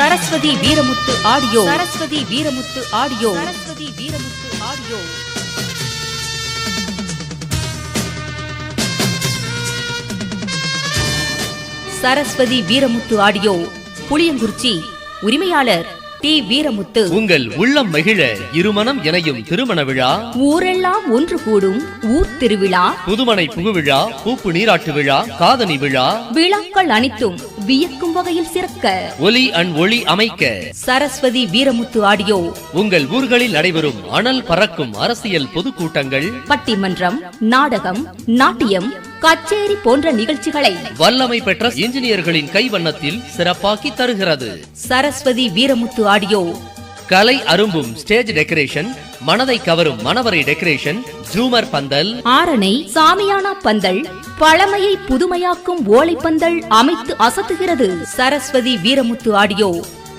Saraswati Veeramuthu audio. Saraswathi Veeramuthu audio. Saraswathi Veeramuthu audio. Saraswathi Veeramuthu audio. Puliyankurichi. உரிமையாளர் T. Veeramuthu. உங்கள் உள்ளம் மகிழ இருமனம் இணையும் திருமண விழா. ஊரெல்லாம் ஒன்று கூடும் ஊர் திருவிழா. புதுமனை புகுவிழா, பூப்பு நீராட்டு விழா, காதணி விழா. விழாக்கள் அனைத்தும் வியக்கும் வகையில் சிறக்க ஒலி ஒளி அமைக்க சரஸ்வதி வீரமுத்து ஆடியோ. உங்கள் ஊர்களில் நடைபெறும் அனல் பறக்கும் அரசியல் பொதுக்கூட்டங்கள், பட்டிமன்றம், நாடகம், நாட்டியம், கச்சேரி போன்ற நிகழ்ச்சிகளை வல்லமை பெற்ற இன்ஜினியர்களின் கைவண்ணத்தில் சிறப்பாக்கி தருகிறது. சரஸ்வதி வீரமுத்து ஆடியோ. கலை அரும்பும் ஸ்டேஜ் டெக்கரேஷன், மனதை கவரும் மணவரை டெக்கரேஷன், ஜூமர் பந்தல், ஆரணை சாமியானா பந்தல், பழமையை புதுமையாக்கும் ஓலைப்பந்தல் அமைத்து அசத்துகிறது. சரஸ்வதி வீரமுத்து ஆடியோ.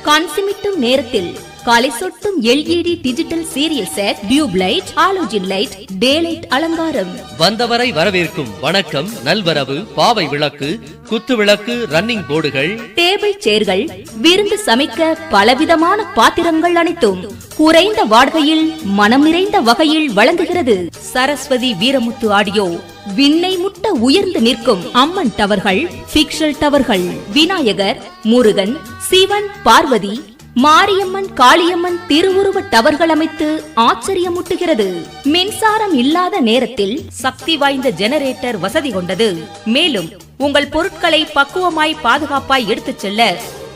கண் சிமிட்டும் நேரத்தில் காலை சொட்டும் LED digital serial set, tube light, halogen light, டே லைட் அலங்காரம். வந்தவரை வரவேற்கும் வணக்கம், நல்வரவு, பாவை விளக்கு, குத்து விளக்கு, ரன்னிங் போர்டுகள், டேபிள் சேர்கள், விருந்து சமைக்க பலவிதமான பாத்திரங்கள் அனைத்தும் குறைந்த வாடகையில் மனம் நிறைந்த வகையில் வழங்குகிறது. சரஸ்வதி வீரமுத்து ஆடியோ. விண்ணை முட்ட உயர்ந்து நிற்கும் அம்மன் டவர்கள், பிக்சல் டவர்கள், விநாயகர், முருகன், சிவன், பார்வதி, மாரியம்மன், காளியம்மன் திருவுருவ டவர்கள் அமைத்து ஆச்சரியமூட்டுகிறது. மின்சாரம் இல்லாத நேரத்தில் சக்தி வாய்ந்த ஜெனரேட்டர் வசதி கொண்டது. மேலும் உங்கள் பொருட்களை பக்குவமாய் பாதுகாப்பாய் எடுத்துச் செல்ல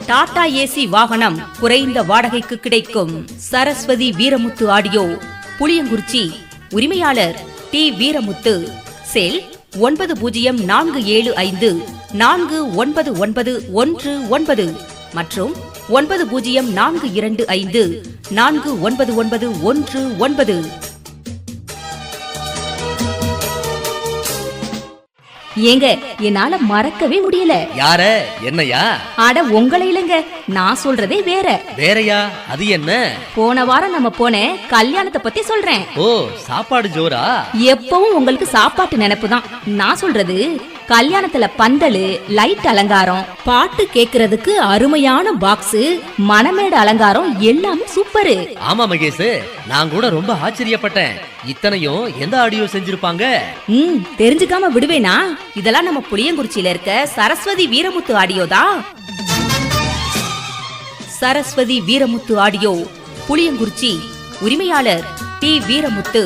டாடா AC வாகனம் குறைந்த வாடகைக்கு கிடைக்கும். சரஸ்வதி வீரமுத்து ஆடியோ. புளியங்குறிச்சி. உரிமையாளர் டி. வீரமுத்து. செல் 9045499919 மற்றும் 9042549919. ஏங்க, என்னால மறக்கவே முடியல. யார? என்னையா? அட உங்களை இல்லங்க, நான் சொல்றதே வேற. வேறயா? அது என்ன? போன வாரம் நம்ம போன கல்யாணத்தை பத்தி சொல்றேன். ஓ, சாப்பாடு ஜோரா? எப்பவும் உங்களுக்கு சாப்பாட்டு நினைப்பு தான். நான் சொல்றது கல்யாணத்துல பந்தலு, லைட் அலங்காரம், பாட்டு கேக்குறதுக்கு அருமையான பாக்ஸ், மணமேட அலங்காரம் எல்லாமே சூப்பரு. ஆமா மகேஷ், நான் கூட ரொம்ப ஆச்சரியப்பட்டேன். இத்தனையும் எந்த ஆடியோ செஞ்சிருப்பாங்க? தெரிஞ்சுக்காம விடுவேனா? இதெல்லாம் நம்ம புளியங்குறிச்சியில இருக்க சரஸ்வதி வீரமுத்து ஆடியோ தான். சரஸ்வதி வீரமுத்து ஆடியோ. புளியங்குறிச்சி. உரிமையாளர் டி. வீரமுத்து.